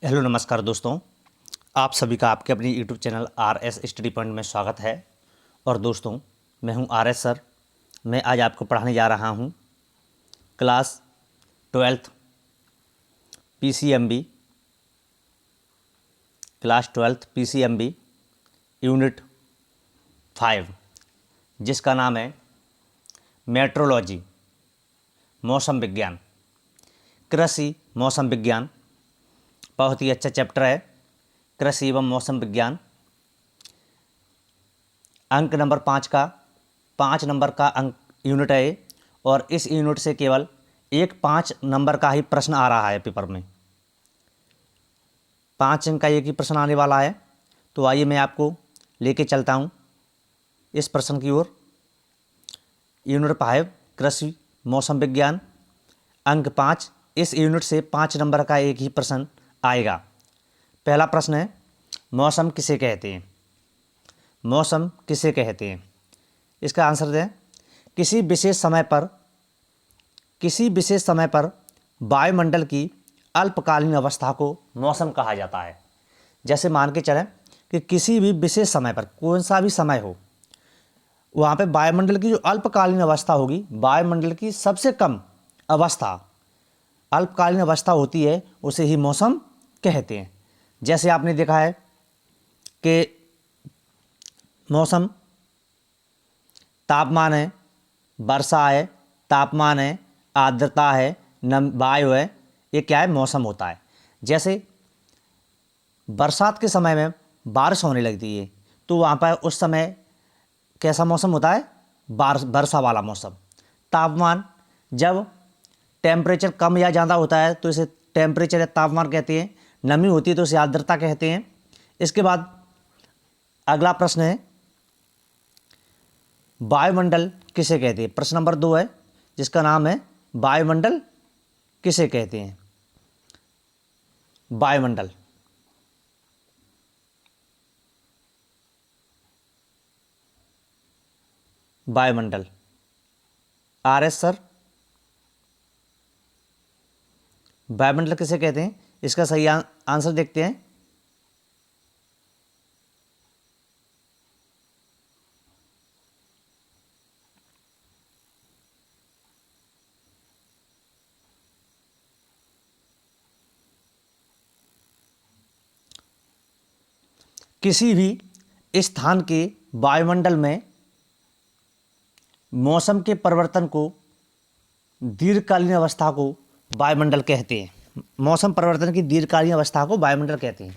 Hello नमस्कार दोस्तों, आप सभी का आपके अपनी YouTube channel RS. Study point में स्वागत है। और दोस्तों, मैं हूं आर.एस. सर। मैं आज आपको पढ़ाने जा रहा हूं क्लास 12th पीसीएमबी यूनिट 5, जिसका नाम है मेट्रोलॉजी, मौसम विज्ञान, कृषि मौसम विज्ञान। बहुत ही अच्छा चैप्टर है कृषि एवं मौसम विज्ञान। अंक नंबर 5 नंबर का अंक यूनिट है ये, और इस यूनिट से केवल 5 नंबर का ही प्रश्न आ रहा है पेपर में। 5 अंक का एक ही प्रश्न आने वाला है। तो आइए मैं आपको लेके चलता हूँ इस प्रश्न की ओर। यूनिट 5 कृषि मौसम विज्ञान, अंक 5। इस यूनिट से 5 नंबर का एक ही प्रश्न आएगा। पहला प्रश्न है, मौसम किसे कहते हैं? मौसम किसे कहते हैं? इसका आंसर दें। किसी विशेष समय पर वायुमंडल की अल्पकालीन अवस्था को मौसम कहा जाता है। जैसे मान के चलें कि किसी भी विशेष समय पर, कौन सा भी समय हो, वहाँ पे वायुमंडल की जो अल्पकालीन अवस्था होगी, वायुमंडल की सबसे कम अवस्था, अल्पकालीन अवस्था होती है, उसे ही मौसम कहते हैं। जैसे आपने देखा है कि मौसम तापमान है, वर्षा है, तापमान है, आर्द्रता है, वायु है, ये क्या है? मौसम होता है। जैसे बरसात के समय में बारिश होने लगती है, तो वहाँ पर उस समय कैसा मौसम होता है? वर्षा वाला मौसम। तापमान, जब टेम्परेचर कम या ज़्यादा होता है तो इसे टेम्परेचर या तापमान कहते हैं। नमी होती है तो इसे आर्द्रता कहते हैं। इसके बाद अगला प्रश्न है, वायुमंडल किसे कहते हैं? प्रश्न नंबर 2 है, जिसका नाम है वायुमंडल किसे कहते हैं? वायुमंडल, वायुमंडल। आर.एस. सर, वायुमंडल किसे कहते हैं? इसका सही आंसर देखते हैं। किसी भी स्थान के वायुमंडल में मौसम के परिवर्तन को, दीर्घकालीन अवस्था को वायुमंडल कहते हैं। मौसम परिवर्तन की दीर्घकालीन अवस्था को वायुमंडल कहते हैं।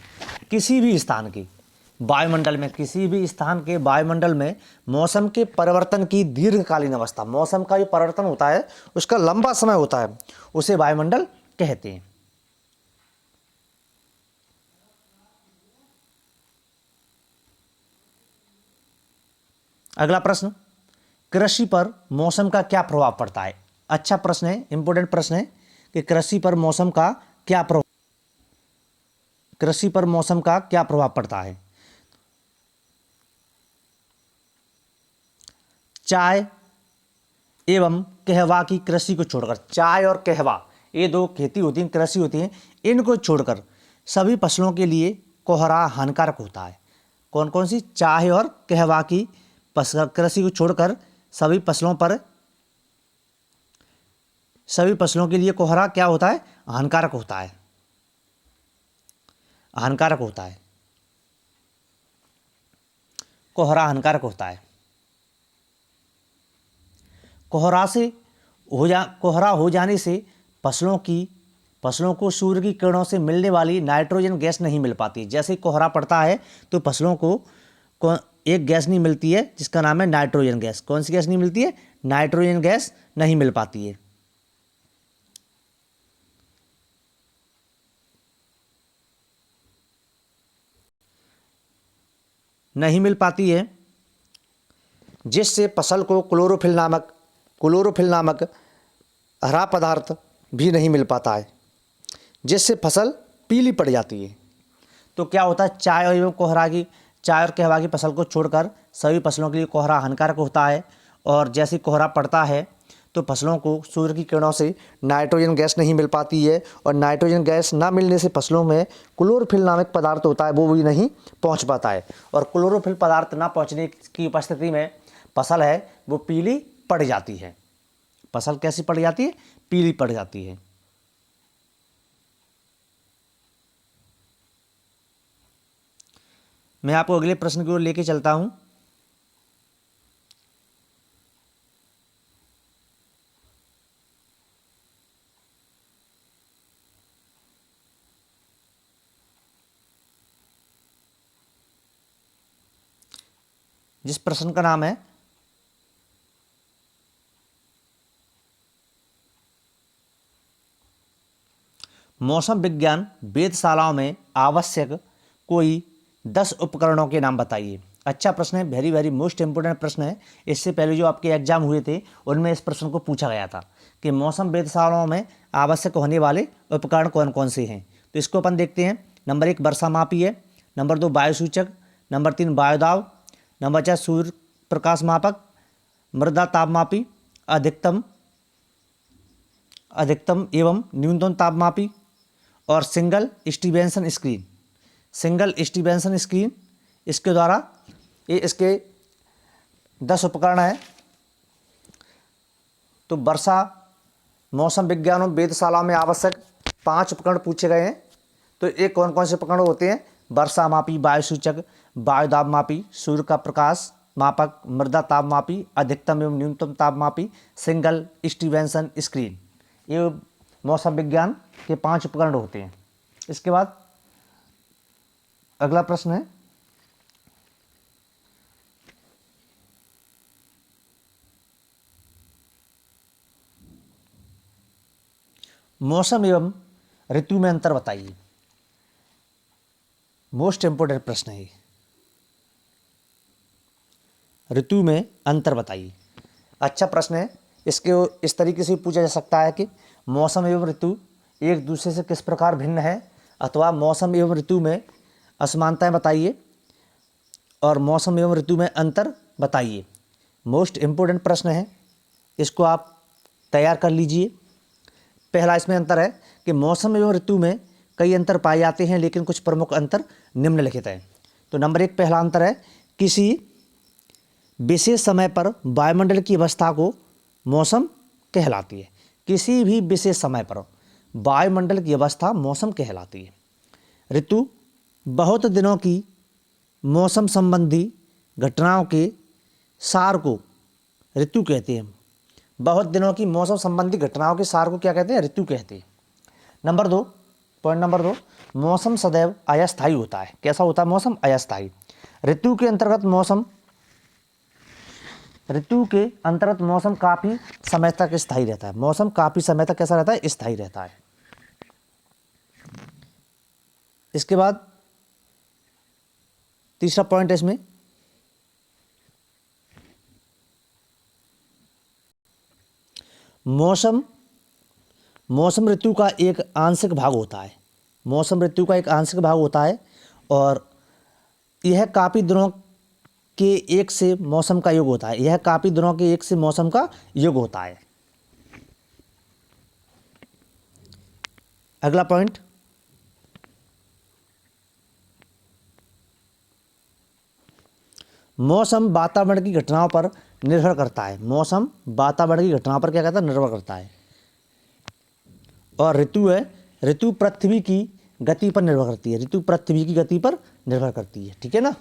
किसी भी स्थान के वायुमंडल में, किसी भी स्थान के वायुमंडल में मौसम के परिवर्तन की दीर्घकालीन अवस्था, मौसम का जो परिवर्तन होता है उसका लंबा समय होता है, उसे वायुमंडल कहते हैं। अगला प्रश्न, कृषि पर मौसम का क्या प्रभाव पड़ता है? अच्छा प्रश्न है, इंपॉर्टेंट प्रश्न है कि कृषि पर मौसम का क्या प्रभाव, कृषि पर मौसम का क्या प्रभाव पड़ता है? चाय एवं कहवा की कृषि को छोड़कर, चाय और कहवा ये दो खेती होती हैं, कृषि होती हैं, इनको छोड़कर सभी फसलों के लिए कोहरा हानिकारक होता है। कौन कौन सी? चाय और कहवा की कृषि को छोड़कर सभी फसलों के लिए कोहरा क्या होता है? हानिकारक होता है, हानिकारक होता है। कोहरा हानिकारक होता है। कोहरा हो जाने से फसलों को सूर्य की किरणों से मिलने वाली नाइट्रोजन गैस नहीं मिल पाती। जैसे कोहरा पड़ता है तो फसलों को एक गैस नहीं मिलती है, जिसका नाम है नाइट्रोजन गैस। कौन सी गैस नहीं मिलती है? नाइट्रोजन गैस नहीं मिल पाती है। नहीं मिल पाती है, जिससे फसल को क्लोरोफिल नामक हरा पदार्थ भी नहीं मिल पाता है, जिससे फसल पीली पड़ जाती है। तो क्या होता है? चाय और कहवा की फसल को छोड़कर सभी फसलों के लिए कोहरा हानिकारक होता है। और जैसे कोहरा पड़ता है तो फसलों को सूर्य की किरणों से नाइट्रोजन गैस नहीं मिल पाती है, और नाइट्रोजन गैस ना मिलने से फसलों में क्लोरोफिल नामक पदार्थ होता है वो भी नहीं पहुंच पाता है, और क्लोरोफिल पदार्थ ना पहुंचने की उपस्थिति में फसल है वो पीली पड़ जाती है। फसल कैसी पड़ जाती है? पीली पड़ जाती है। मैं आपको अगले प्रश्न की ओर लेके चलता हूं। जिस प्रश्न का नाम है मौसम विज्ञान वेधशालाओं में आवश्यक कोई 10 उपकरणों के नाम बताइए। अच्छा प्रश्न है, वेरी वेरी मोस्ट इंपोर्टेंट प्रश्न है। इससे पहले जो आपके एग्जाम हुए थे उनमें इस प्रश्न को पूछा गया था कि मौसम वेधशालाओं में आवश्यक होने वाले उपकरण कौन कौन से हैं। तो इसको अपन देखते हैं। नंबर 1 वर्षा मापी है, नंबर 2 वायु सूचक, नंबर 3 वायुदाब, नंबर 4 सूर्य प्रकाश मापक, मृदा तापमापी, अधिकतम एवं न्यूनतम तापमापी, और single Stevenson screen. Single Stevenson screen इसके द्वारा ये इसके 10 उपकरण हैं। तो वर्षा मौसम विज्ञान और वेधशाला में आवश्यक 5 उपकरण पूछे गए हैं। तो ये कौन कौन से उपकरण होते हैं? वर्षा मापी, वायु सूचक, वायुदाब मापी, सूर्य का प्रकाश मापक, मृदा तापमापी, अधिकतम एवं न्यूनतम तापमापी, सिंगल स्टीवेंसन स्क्रीन। ये मौसम विज्ञान के 5 उपकरण होते हैं। इसके बाद अगला प्रश्न है मौसम एवं ऋतु में अंतर बताइए। मोस्ट इंपोर्टेंट प्रश्न है। ऋतु में अंतर बताइए। अच्छा प्रश्न है। इसके इस तरीके से पूछा जा सकता है कि मौसम एवं ऋतु एक दूसरे से किस प्रकार भिन्न है, अथवा मौसम एवं ऋतु में असमानताएं बताइए और मौसम एवं ऋतु में अंतर बताइए। मोस्ट इम्पोर्टेंट प्रश्न है, इसको आप तैयार कर लीजिए। पहला इसमें अंतर है कि मौसम एवं ऋतु में कई अंतर पाए जाते हैं, लेकिन कुछ प्रमुख अंतर निम्नलिखित हैं। तो नंबर 1 पहला अंतर है, किसी विशेष समय पर वायुमंडल की अवस्था को मौसम कहलाती है। किसी भी विशेष समय पर वायुमंडल की अवस्था मौसम कहलाती है। ऋतु बहुत दिनों की मौसम संबंधी घटनाओं के सार को ऋतु कहते हैं। बहुत दिनों की मौसम संबंधी घटनाओं के सार को क्या कहते हैं? ऋतु कहते हैं। नंबर 2, पॉइंट नंबर 2, मौसम सदैव अस्थायी होता है। कैसा होता है? मौसम अस्थायी। ऋतु के अंतर्गत मौसम काफ़ी समय तक स्थायी रहता है। मौसम काफ़ी समय तक कैसा रहता है? स्थायी रहता है। इसके बाद तीसरा पॉइंट है इसमें, मौसम ऋतु का एक आंशिक भाग होता है। मौसम ऋतु का एक आंशिक भाग होता है और यह काफ़ी दिनों के एक से मौसम का युग होता है। यह काफ़ी दिनों के एक से मौसम का युग होता है। अगला पॉइंट, मौसम वातावरण की घटनाओं पर निर्भर करता है। मौसम वातावरण की घटनाओं पर क्या कहता है? निर्भर करता है। और ऋतु पृथ्वी की गति पर निर्भर करती है। ऋतु पृथ्वी की गति पर निर्भर करती है। ठीक है ना?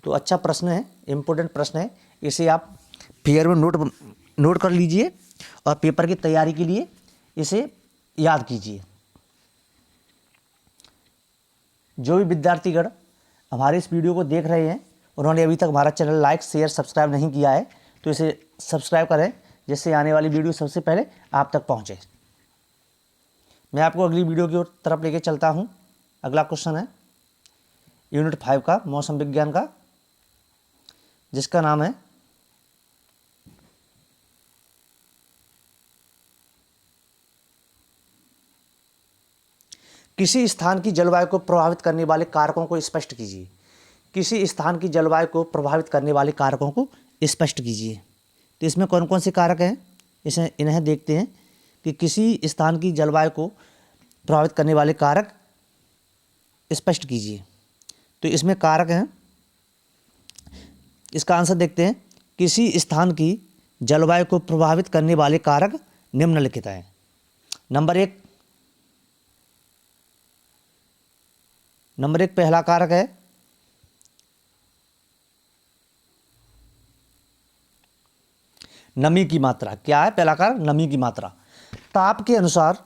तो अच्छा प्रश्न है, इम्पोर्टेंट प्रश्न है। इसे आप फिगर में नोट कर लीजिए और पेपर की तैयारी के लिए इसे याद कीजिए। जो भी विद्यार्थीगण हमारे इस वीडियो को देख रहे हैं, उन्होंने अभी तक हमारा चैनल लाइक शेयर सब्सक्राइब नहीं किया है, तो इसे सब्सक्राइब करें, जिससे आने वाली वीडियो सबसे पहले आप तक पहुंचे। मैं आपको अगली वीडियो की तरफ लेके चलता हूं। अगला क्वेश्चन है यूनिट 5 का, मौसम विज्ञान का, जिसका नाम है किसी स्थान की जलवायु को प्रभावित करने वाले कारकों को स्पष्ट कीजिए। किसी स्थान की जलवायु को प्रभावित करने वाले कारकों को स्पष्ट कीजिए। तो इसमें कौन कौन से कारक हैं? इसे इन्हें देखते हैं कि किसी स्थान की जलवायु को प्रभावित करने वाले कारक स्पष्ट कीजिए। तो इसमें कारक हैं, इसका आंसर देखते हैं। किसी स्थान की जलवायु को प्रभावित करने वाले कारक निम्नलिखित हैं। नंबर एक पहला कारक है नमी की मात्रा। क्या है पहला कारक? नमी की मात्रा। ताप के अनुसार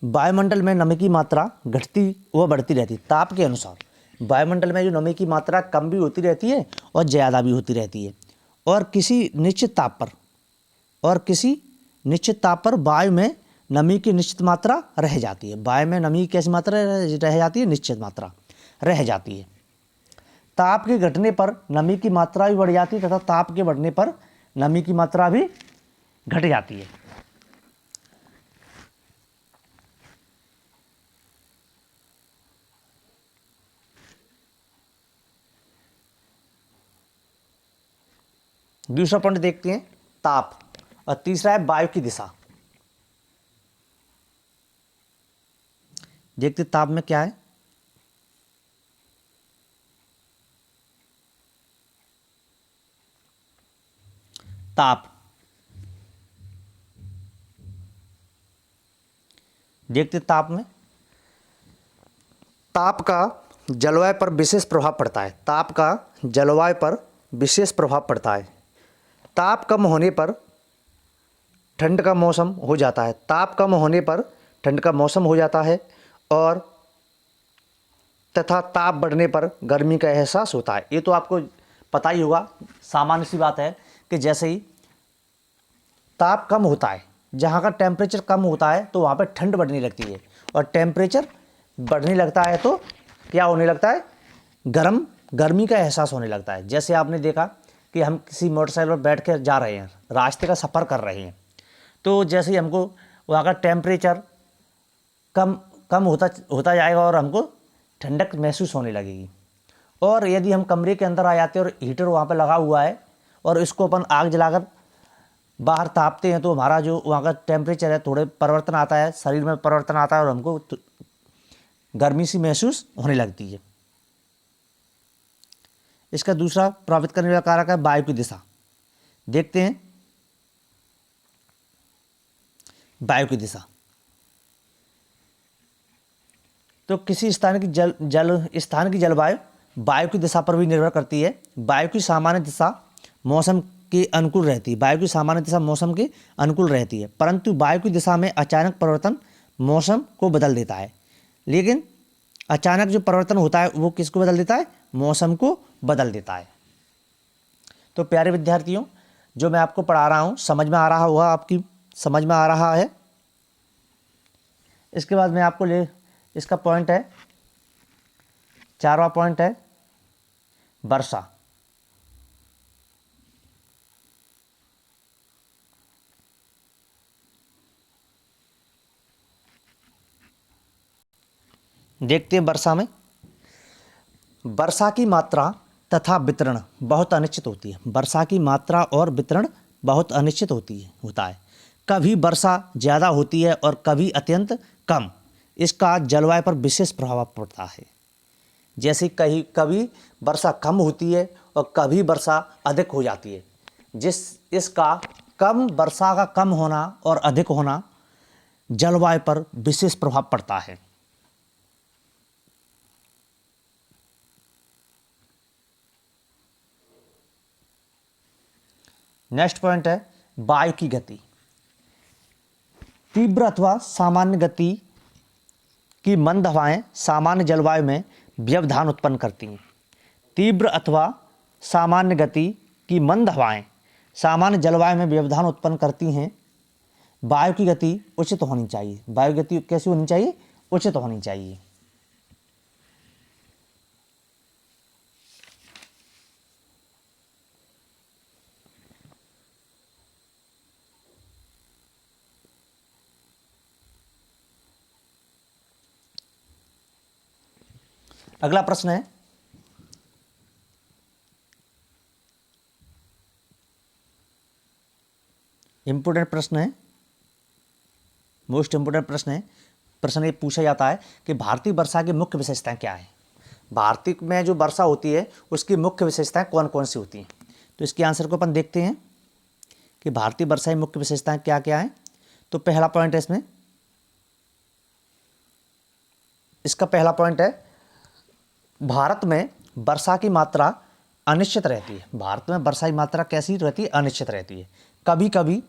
वायुमंडल में नमी की मात्रा घटती व बढ़ती रहती है। ताप के अनुसार वायुमंडल में जो नमी की मात्रा कम भी होती रहती है और ज़्यादा भी होती रहती है। और किसी निश्चित ताप पर वायु में नमी की निश्चित मात्रा रह जाती है। वायु में नमी की कैसी मात्रा रह जाती है? निश्चित मात्रा रह जाती है। ताप के घटने पर नमी की मात्रा भी बढ़ जाती है तथा ताप के बढ़ने पर नमी की मात्रा भी घट जाती है। दूसरा पॉइंट देखते हैं ताप, और तीसरा है वायु की दिशा। देखते ताप में क्या है? ताप, देखते ताप में ताप का जलवायु पर विशेष प्रभाव पड़ता है। ताप का जलवायु पर विशेष प्रभाव पड़ता है। ताप कम होने पर ठंड का मौसम हो जाता है। ताप कम होने पर ठंड का मौसम हो जाता है और तथा ताप बढ़ने पर गर्मी का एहसास होता है। ये तो आपको पता ही होगा, सामान्य सी बात है कि जैसे ही ताप कम होता है, जहाँ का टेम्परेचर कम होता है तो वहाँ पर ठंड बढ़ने लगती है, और टेम्परेचर बढ़ने लगता है तो क्या होने लगता है? गर्मी का एहसास होने लगता है। जैसे आपने देखा कि हम किसी मोटरसाइकिल पर बैठ कर जा रहे हैं, रास्ते का सफ़र कर रहे हैं, तो जैसे ही हमको वहाँ का टेम्परेचर कम होता जाएगा और हमको ठंडक महसूस होने लगेगी। और यदि हम कमरे के अंदर आ जाते हैं और हीटर वहाँ पर लगा हुआ है और इसको अपन आग जलाकर बाहर तापते हैं, तो हमारा जो वहाँ का टेम्परेचर है थोड़े परिवर्तन आता है, शरीर में परिवर्तन आता है और हमको गर्मी सी महसूस होने लगती है। इसका दूसरा प्रभावित करने वाला कारक है वायु की दिशा। देखते हैं वायु की दिशा। तो किसी स्थान की जलवायु वायु की दिशा पर भी निर्भर करती है। वायु की सामान्य दिशा मौसम के अनुकूल रहती है। वायु की सामान्य दिशा मौसम के अनुकूल रहती है, परंतु वायु की दिशा में अचानक परिवर्तन मौसम को बदल देता है। लेकिन अचानक जो परिवर्तन होता है वो किसको बदल देता है? मौसम को बदल देता है। तो प्यारे विद्यार्थियों, जो मैं आपको पढ़ा रहा हूँ समझ में आ रहा होगा, आपकी समझ में आ रहा है। इसके बाद मैं आपको इसका पॉइंट है, चारवां पॉइंट है वर्षा। देखते हैं वर्षा में। वर्षा की मात्रा तथा वितरण बहुत अनिश्चित होती है। वर्षा की मात्रा और वितरण बहुत अनिश्चित होता है। कभी वर्षा ज़्यादा होती है और कभी अत्यंत कम। इसका जलवायु पर विशेष प्रभाव पड़ता है। जैसे कभी वर्षा कम होती है और कभी वर्षा अधिक हो जाती है। इसका वर्षा का कम होना और अधिक होना जलवायु पर विशेष प्रभाव पड़ता है। नेक्स्ट पॉइंट है वायु की गति। तीव्र अथवा सामान्य गति की मंद हवाएं सामान्य जलवायु में व्यवधान उत्पन्न करती हैं। तीव्र अथवा सामान्य गति की मंद हवाएं सामान्य जलवायु में व्यवधान उत्पन्न करती हैं। वायु की गति उचित होनी चाहिए। वायु गति कैसी होनी चाहिए? उचित होनी चाहिए। अगला प्रश्न है इम्पोर्टेंट प्रश्न है, मोस्ट इम्पोर्टेंट प्रश्न है। प्रश्न ये पूछा जाता है कि भारतीय वर्षा की मुख्य विशेषताएं क्या है। भारतीय में जो वर्षा होती है उसकी मुख्य विशेषताएं कौन कौन सी होती हैं। तो इसके आंसर को अपन देखते हैं कि भारतीय वर्षा की मुख्य विशेषताएं क्या क्या हैं। तो पहला पॉइंट है इसमें, इसका पहला पॉइंट है भारत में वर्षा की मात्रा अनिश्चित रहती है। भारत में वर्षा की मात्रा कैसी रहती है? अनिश्चित रहती है। कभी कभी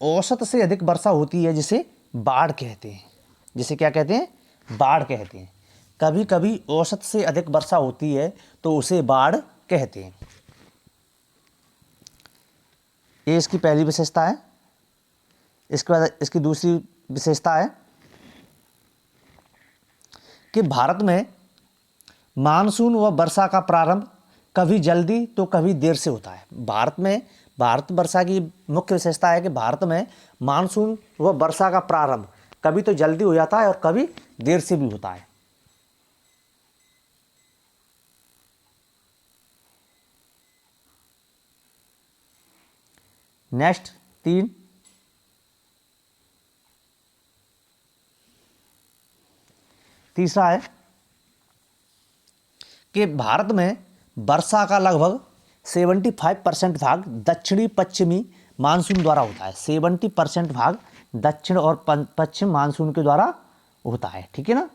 औसत से अधिक वर्षा होती है जिसे बाढ़ कहते हैं। जिसे क्या कहते हैं? बाढ़ कहते हैं। कभी कभी औसत से अधिक वर्षा होती है तो उसे बाढ़ कहते हैं। ये इसकी पहली विशेषता है। इसके बाद इसकी दूसरी विशेषता है कि भारत में मानसून व वर्षा का प्रारंभ कभी जल्दी तो कभी देर से होता है। भारत वर्षा की मुख्य विशेषता है कि भारत में मानसून व वर्षा का प्रारंभ कभी तो जल्दी हो जाता है और कभी देर से भी होता है। नेक्स्ट तीसरा है कि भारत में वर्षा का लगभग 75% भाग दक्षिणी पश्चिमी मानसून द्वारा होता है। 70% भाग दक्षिण और पश्चिम मानसून के द्वारा होता है। ठीक है ना।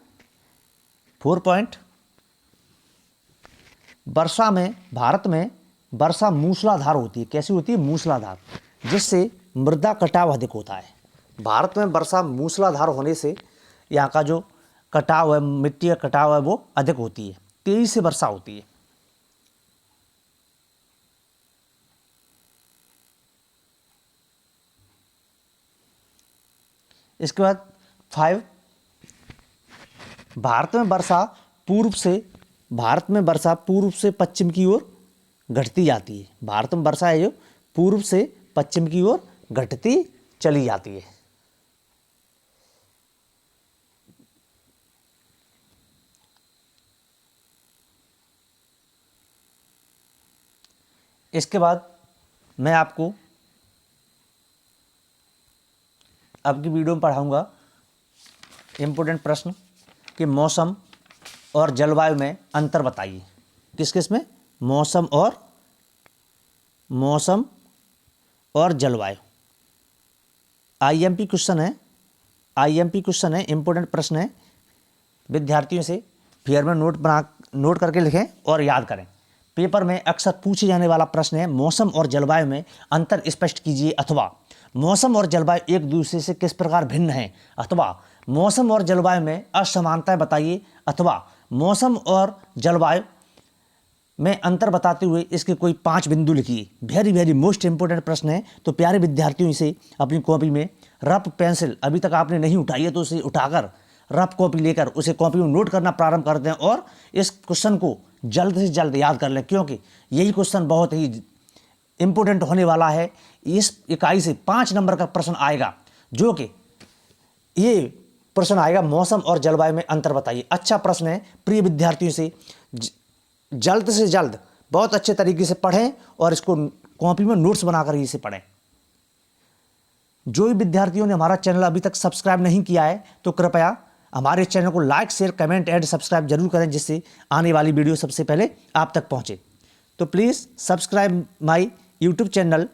4 पॉइंट, भारत में वर्षा मूसलाधार होती है। कैसी होती है? मूसलाधार, जिससे मृदा कटाव अधिक होता है। भारत में वर्षा मूसलाधार होने से यहाँ का जो कटाव है, मिट्टी का कटाव है, वो अधिक होती है। तेजी से वर्षा होती है। इसके बाद 5, भारत में वर्षा पूर्व से पश्चिम की ओर घटती जाती है। भारत में वर्षा है जो पूर्व से पश्चिम की ओर घटती चली जाती है। इसके बाद मैं आपको अब की वीडियो में पढ़ाऊंगा इम्पोर्टेंट प्रश्न कि मौसम और जलवायु में अंतर बताइए। किस किस में? मौसम और जलवायु। आईएमपी क्वेश्चन है, इम्पोर्टेंट प्रश्न है। विद्यार्थियों से फेयर में नोट करके लिखें और याद करें। पेपर में अक्सर पूछे जाने वाला प्रश्न है मौसम और जलवायु में अंतर स्पष्ट कीजिए, अथवा मौसम और जलवायु एक दूसरे से किस प्रकार भिन्न हैं, अथवा मौसम और जलवायु में असमानताएं बताइए, अथवा मौसम और जलवायु में अंतर बताते हुए इसके कोई 5 बिंदु लिखिए। वेरी वेरी मोस्ट इंपोर्टेंट प्रश्न है। तो प्यारे विद्यार्थियों से अपनी कॉपी में रफ पेंसिल अभी तक आपने नहीं उठाई है तो उसे उठाकर रफ कॉपी लेकर उसे कॉपी में नोट करना प्रारंभ कर दें और इस क्वेश्चन को जल्द से जल्द याद कर लें, क्योंकि यही क्वेश्चन बहुत ही इम्पोर्टेंट होने वाला है। इस इकाई से 5 नंबर का प्रश्न आएगा, जो कि ये प्रश्न आएगा मौसम और जलवायु में अंतर बताइए। अच्छा प्रश्न है। प्रिय विद्यार्थियों से जल्द से जल्द बहुत अच्छे तरीके से पढ़ें और इसको कॉपी में नोट्स बनाकर इसे पढ़ें। जो भी विद्यार्थियों ने हमारा चैनल अभी तक सब्सक्राइब नहीं किया है तो कृपया हमारे चैनल को like, share, comment and subscribe जरूर करें, जिससे आने वाली वीडियो सबसे पहले आप तक पहुंचे। तो please subscribe my YouTube channel